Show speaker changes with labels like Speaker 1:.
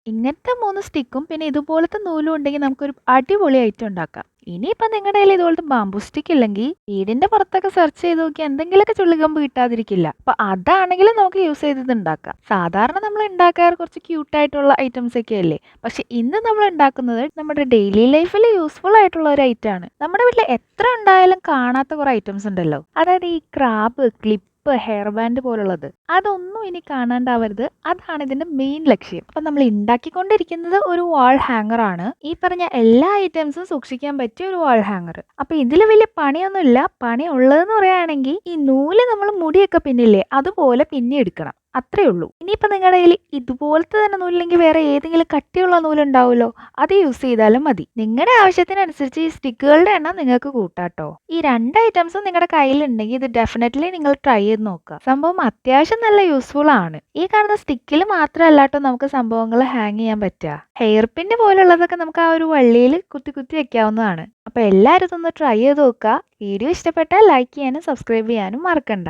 Speaker 1: ഇങ്ങനത്തെ 3 സ്റ്റിക്കും പിന്നെ ഇതുപോലത്തെ നൂലും ഉണ്ടെങ്കിൽ നമുക്കൊരു അടിപൊളി ഐറ്റം ഉണ്ടാക്കാം. ഇനിയിപ്പം നിങ്ങളുടെ കയ്യിൽ ഇതുപോലത്തെ ബാംബൂ സ്റ്റിക്ക് ഇല്ലെങ്കിൽ വീടിന്റെ പുറത്തൊക്കെ സെർച്ച് ചെയ്ത് നോക്കിയാൽ എന്തെങ്കിലുമൊക്കെ ചുള്ളിക്കമ്പ് കിട്ടാതിരിക്കില്ല. അപ്പൊ അതാണെങ്കിലും നമുക്ക് യൂസ് ചെയ്തത് ഉണ്ടാക്കാം. സാധാരണ നമ്മൾ ഉണ്ടാക്കാറ് കുറച്ച് ക്യൂട്ടായിട്ടുള്ള ഐറ്റംസ് ഒക്കെ അല്ലേ. പക്ഷെ ഇന്ന് നമ്മൾ ഉണ്ടാക്കുന്നത് നമ്മുടെ ഡെയിലി ലൈഫിൽ യൂസ്ഫുൾ ആയിട്ടുള്ള ഒരു ഐറ്റം ആണ്. നമ്മുടെ വീട്ടിൽ എത്ര ഉണ്ടായാലും കാണാത്ത കുറെ ഐറ്റംസ് ഉണ്ടല്ലോ. അതായത് ഈ ക്രാബ്, ക്ലിപ്പ്, ഹെയർ ബാൻഡ് പോലുള്ളത്. അതൊന്നും ഇനി കാണാണ്ടാവരുത്. അതാണ് ഇതിന്റെ മെയിൻ ലക്ഷ്യം. അപ്പൊ നമ്മൾ ഉണ്ടാക്കിക്കൊണ്ടിരിക്കുന്നത് ഒരു വാൾ ഹാങ്ങർ ആണ്. ഈ പറഞ്ഞ എല്ലാ ഐറ്റംസും സൂക്ഷിക്കാൻ പറ്റിയ ഒരു വാൾ ഹാങ്ങർ. അപ്പൊ ഇതിൽ വലിയ പണിയൊന്നുമില്ല. പണി ഉള്ളതെന്ന് പറയുകയാണെങ്കിൽ ഈ നൂല് നമ്മൾ മുടിയൊക്കെ പിന്നില്ലേ അതുപോലെ പിന്നെ എടുക്കണം. അത്രേ ഉള്ളൂ. ഇനിയിപ്പോൾ നിങ്ങളുടെ കയ്യിൽ ഇതുപോലത്തെ തന്നെ നൂലില്ലെങ്കിൽ വേറെ ഏതെങ്കിലും കട്ടിയുള്ള നൂലുണ്ടാവുമല്ലോ, അത് യൂസ് ചെയ്താലും മതി. നിങ്ങളുടെ ആവശ്യത്തിനനുസരിച്ച് ഈ സ്റ്റിക്കുകളുടെ എണ്ണം നിങ്ങൾക്ക് കൂട്ടാട്ടോ. ഈ 2 ഐറ്റംസും നിങ്ങളുടെ കയ്യിലുണ്ടെങ്കിൽ ഇത് ഡെഫിനറ്റ്ലി നിങ്ങൾ ട്രൈ ചെയ്ത് നോക്കുക. സംഭവം അത്യാവശ്യം നല്ല യൂസ്ഫുൾ ആണ്. ഈ കാണുന്ന സ്റ്റിക്കിൽ മാത്രമല്ലാട്ടോ നമുക്ക് സംഭവങ്ങൾ ഹാങ് ചെയ്യാൻ പറ്റുക. ഹെയർ പിന്ന് പോലുള്ളതൊക്കെ നമുക്ക് ആ ഒരു വള്ളിയിൽ കുത്തി കുത്തി വെക്കാവുന്നതാണ്. അപ്പോൾ എല്ലാവരും ഇതൊന്ന് ട്രൈ ചെയ്ത് നോക്കുക. വീഡിയോ ഇഷ്ടപ്പെട്ടാൽ ലൈക്ക് ചെയ്യാനും സബ്സ്ക്രൈബ് ചെയ്യാനും മറക്കണ്ട.